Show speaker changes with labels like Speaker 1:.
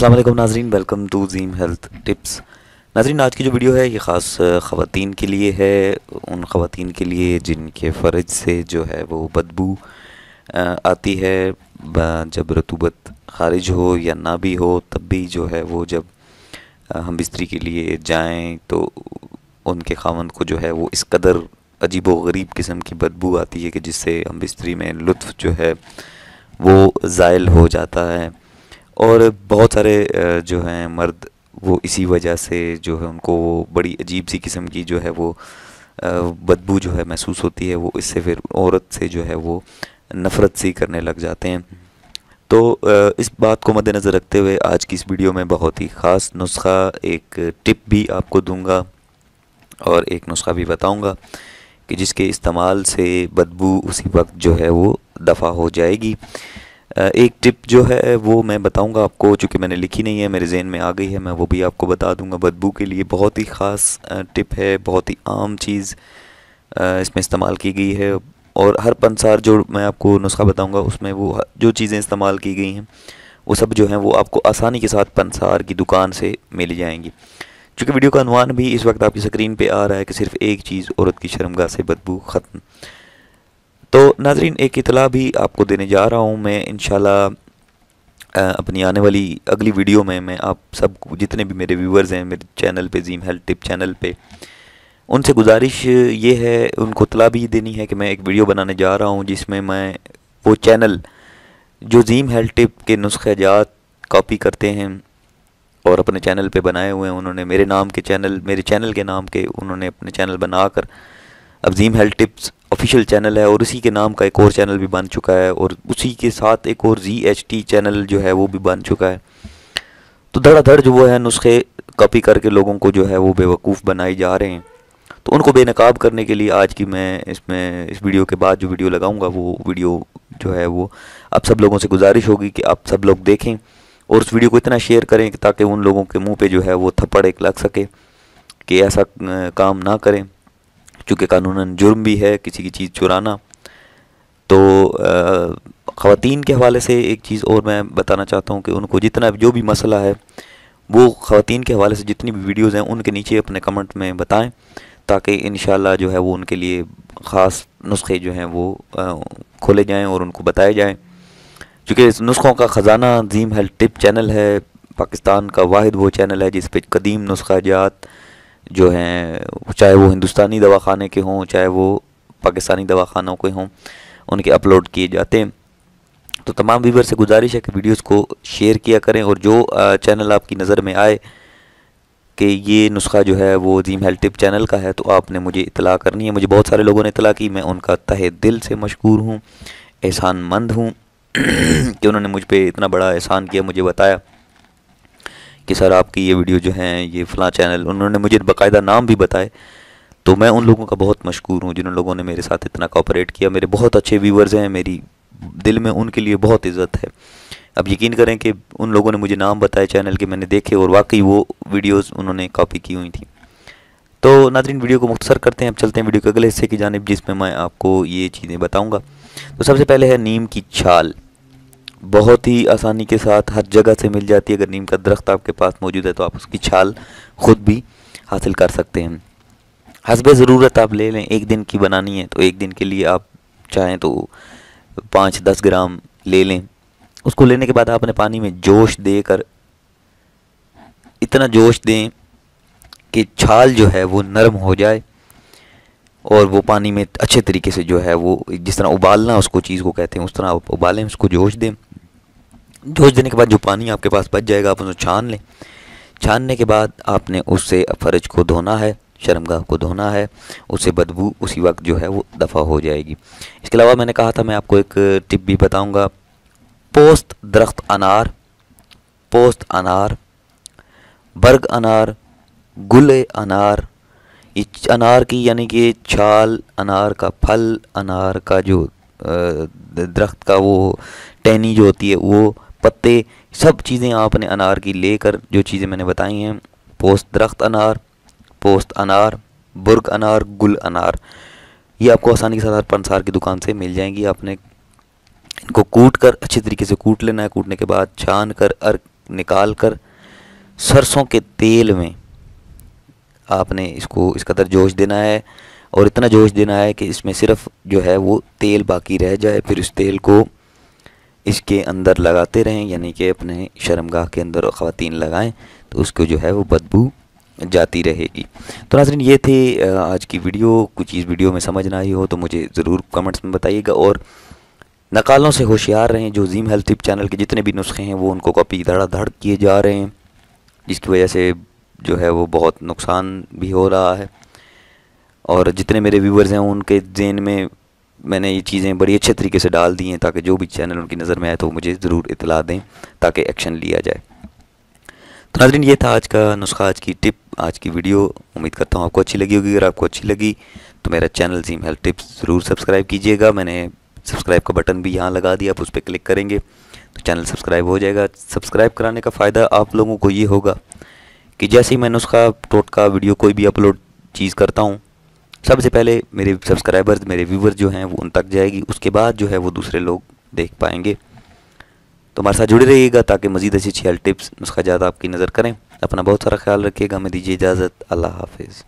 Speaker 1: अस्सलाम वालेकुम नाजरीन, वेलकम टू ज़ीम हेल्थ टिप्स। नाजरीन, आज की जो वीडियो है ये ख़ास ख़वातीन के लिए है, उन ख़वातीन के लिए जिनके फ़र्ज से जो है वो बदबू आती है। जब रतूबत ख़ारिज हो या ना भी हो तब भी जो है वो जब हम बिस्तरी के लिए जाएं तो उनके ख़ावंद को जो है वो इस कदर अजीब व गरीब किस्म की बदबू आती है कि जिससे हम बिस्तरी में लुत्फ़ जो है वो ज़ायल हो जाता है। और बहुत सारे जो हैं मर्द वो इसी वजह से जो है उनको बड़ी अजीब सी किस्म की जो है वो बदबू जो है महसूस होती है, वो इससे फिर औरत से जो है वो नफ़रत सी करने लग जाते हैं। तो इस बात को मद्देनज़र रखते हुए आज की इस वीडियो में बहुत ही ख़ास नुस्खा, एक टिप भी आपको दूंगा और एक नुस्खा भी बताऊंगा कि जिसके इस्तेमाल से बदबू उसी वक्त जो है वो दफ़ा हो जाएगी। एक टिप जो है वो मैं बताऊंगा आपको, चूँकि मैंने लिखी नहीं है, मेरे ज़हन में आ गई है, मैं वो भी आपको बता दूंगा। बदबू के लिए बहुत ही ख़ास टिप है, बहुत ही आम चीज़ इसमें इस्तेमाल की गई है। और हर पंसार जो मैं आपको नुस्खा बताऊंगा उसमें वो जो चीज़ें इस्तेमाल की गई हैं वो सब जो हैं वो आपको आसानी के साथ पंसार की दुकान से मिल जाएंगी। चूँकि वीडियो का अनवान भी इस वक्त आपकी स्क्रीन पे आ रहा है कि सिर्फ़ एक चीज़, औरत की शर्मगाह से बदबू ख़त्म। तो नाजरीन, एक इतला भी आपको देने जा रहा हूँ मैं इंशाल्लाह। अपनी आने वाली अगली वीडियो में मैं आप सब जितने भी मेरे व्यूवर्स हैं मेरे चैनल पे, ज़ीम हेल्थ टिप चैनल पे, उनसे गुजारिश ये है, उनको इतला भी देनी है कि मैं एक वीडियो बनाने जा रहा हूँ जिसमें मैं वो चैनल जो ज़ीम हेल्थ टिप के नुस्खे जात कॉपी करते हैं और अपने चैनल पे बनाए हुए हैं, उन्होंने मेरे नाम के चैनल, मेरे चैनल के नाम के उन्होंने अपने चैनल बनाकर अब ज़ीम हेल्थ टिप्स ऑफिशियल चैनल है और उसी के नाम का एक और चैनल भी बन चुका है और उसी के साथ एक और GHT चैनल जो है वो भी बन चुका है। तो धड़ाधड़ जो वो है नुस्खे कॉपी करके लोगों को जो है वो बेवकूफ़ बनाए जा रहे हैं। तो उनको बेनकाब करने के लिए आज की मैं इसमें इस वीडियो के बाद जो वीडियो लगाऊंगा वो वीडियो जो है वो आप सब लोगों से गुजारिश होगी कि आप सब लोग देखें और उस वीडियो को इतना शेयर करें कि ताकि उन लोगों के मुँह पर जो है वो थप्पड़ एक लग सके कि ऐसा काम ना करें, चूँकि कानूनन जुर्म भी है किसी की चीज़ चुराना। तो ख़वातीन के हवाले से एक चीज़ और मैं बताना चाहता हूँ कि उनको जितना जो भी मसला है वो ख़वातीन के हवाले से जितनी भी वीडियोज़ हैं उनके नीचे अपने कमेंट में बताएं, ताकि इंशाल्लाह जो है वो उनके लिए ख़ास नुस्खे जो हैं वो खोले जाएँ और उनको बताए जाएँ। चूँकि इस नुस्खों का ख़जाना ज़ीम हेल्थ टिप चैनल है, पाकिस्तान का वाहिद वो चैनल है जिस पर कदीम नुस्खा जात जो हैं, चाहे वो हिंदुस्तानी दवाखाने के हों चाहे वो पाकिस्तानी दवाखानों के हों, उनके अपलोड किए जाते हैं। तो तमाम व्यूअर से गुजारिश है कि वीडियोस को शेयर किया करें और जो चैनल आपकी नज़र में आए कि ये नुस्खा जो है वो ज़ीम हेल्थ टिप चैनल का है तो आपने मुझे इतला करनी है। मुझे बहुत सारे लोगों ने इतला की, मैं उनका तहे दिल से मशकूर हूँ, एहसानमंद हूँ कि उन्होंने मुझ पर इतना बड़ा एहसान किया, मुझे बताया कि सर आपकी ये वीडियो जो है ये फ़लाँ चैनल, उन्होंने मुझे बाकायदा नाम भी बताए। तो मैं उन लोगों का बहुत मशकूर हूँ जिन लोगों ने मेरे साथ इतना कोऑपरेट किया। मेरे बहुत अच्छे व्यूवर्स हैं, मेरी दिल में उनके लिए बहुत इज़्ज़त है। अब यकीन करें कि उन लोगों ने मुझे नाम बताए चैनल के, मैंने देखे और वाकई वो वीडियोज़ उन्होंने कॉपी की हुई थी। तो नाज़रीन, वीडियो को मुख्तसर करते हैं, अब चलते हैं वीडियो के अगले हिस्से की जानिब जिसमें मैं आपको ये चीज़ें बताऊँगा। तो सबसे पहले है नीम की छाल। बहुत ही आसानी के साथ हर जगह से मिल जाती है। अगर नीम का दरख्त आपके पास मौजूद है तो आप उसकी छाल ख़ुद भी हासिल कर सकते हैं। हस्बे ज़रूरत आप ले लें, एक दिन की बनानी है तो एक दिन के लिए आप चाहें तो 5-10 ग्राम ले लें। उसको लेने के बाद आपने पानी में जोश देकर इतना जोश दें कि छाल जो है वो नरम हो जाए और वो पानी में अच्छे तरीके से जो है वो जिस तरह उबालना उसको चीज़ को कहते हैं उस तरह आप उबालें, उसको जोश दें। जोश देने के बाद जो पानी आपके पास बच जाएगा आप उसको छान लें। छानने के बाद आपने उससे फ़र्ज को धोना है, शर्मगाह को धोना है, उससे बदबू उसी वक्त जो है वो दफ़ा हो जाएगी। इसके अलावा मैंने कहा था मैं आपको एक टिप भी बताऊंगा। पोस्त दरख्त अनार, पोस्त अनार, बर्ग अनार, गुल अनार, इस अनार की यानी कि छाल, अनार का फल, अनार का जो दरख्त का वो टहनी जो होती है, वो पत्ते, सब चीज़ें आपने अनार की लेकर जो चीज़ें मैंने बताई हैं, पोस्त दरख्त अनार, पोस्त अनार, बुर्ग अनार, गुल अनार, ये आपको आसानी के साथ हर पंसार की दुकान से मिल जाएंगी। आपने इनको कूट कर अच्छे तरीके से कूट लेना है। कूटने के बाद छान कर निकाल कर सरसों के तेल में आपने इसको इस कदर जोश देना है, और इतना जोश देना है कि इसमें सिर्फ जो है वो तेल बाकी रह जाए। फिर इस तेल को इसके अंदर लगाते रहें, यानी कि अपने शर्मगाह के अंदर ख़वातीन लगाएं तो उसको जो है वो बदबू जाती रहेगी। तो नाज़रीन, ये थे आज की वीडियो। कुछ चीज़ वीडियो में समझ ना आई हो तो मुझे ज़रूर कमेंट्स में बताइएगा, और नकालों से होशियार रहें। जो ज़ीम हेल्थ टिप चैनल के जितने भी नुस्खे हैं वो उनको कॉपी धड़ाधड़ किए जा रहे हैं, जिसकी वजह से जो है वो बहुत नुकसान भी हो रहा है। और जितने मेरे व्यूवर्स हैं उनके ज़हन में मैंने ये चीज़ें बड़ी अच्छे तरीके से डाल दी हैं, ताकि जो भी चैनल उनकी नज़र में आए तो मुझे ज़रूर इतला दें ताकि एक्शन लिया जाए। तो नाज़रीन, ये था आज का नुस्खा, आज की टिप, आज की वीडियो। उम्मीद करता हूँ आपको अच्छी लगी होगी। अगर आपको अच्छी लगी तो मेरा चैनल ज़ीम हेल्थ टिप्स ज़रूर सब्सक्राइब कीजिएगा। मैंने सब्सक्राइब का बटन भी यहाँ लगा दिया, आप उस पर क्लिक करेंगे तो चैनल सब्सक्राइब हो जाएगा। सब्सक्राइब कराने का फ़ायदा आप लोगों को ये होगा कि जैसे ही मैं नुस्खा, टोटका, वीडियो कोई भी अपलोड चीज़ करता हूँ, सबसे पहले मेरे सब्सक्राइबर्स, मेरे व्यूवर्स जो हैं वो उन तक जाएगी। उसके बाद जो है वो दूसरे लोग देख पाएंगे। तो हमारे साथ जुड़े रहिएगा ताकि मज़ीद अच्छी अच्छी हेल्थ टिप्स, नुस्खा जात आपकी नज़र करें। अपना बहुत सारा ख्याल रखिएगा। मैं दीजिए इजाज़त। अल्लाह हाफिज़।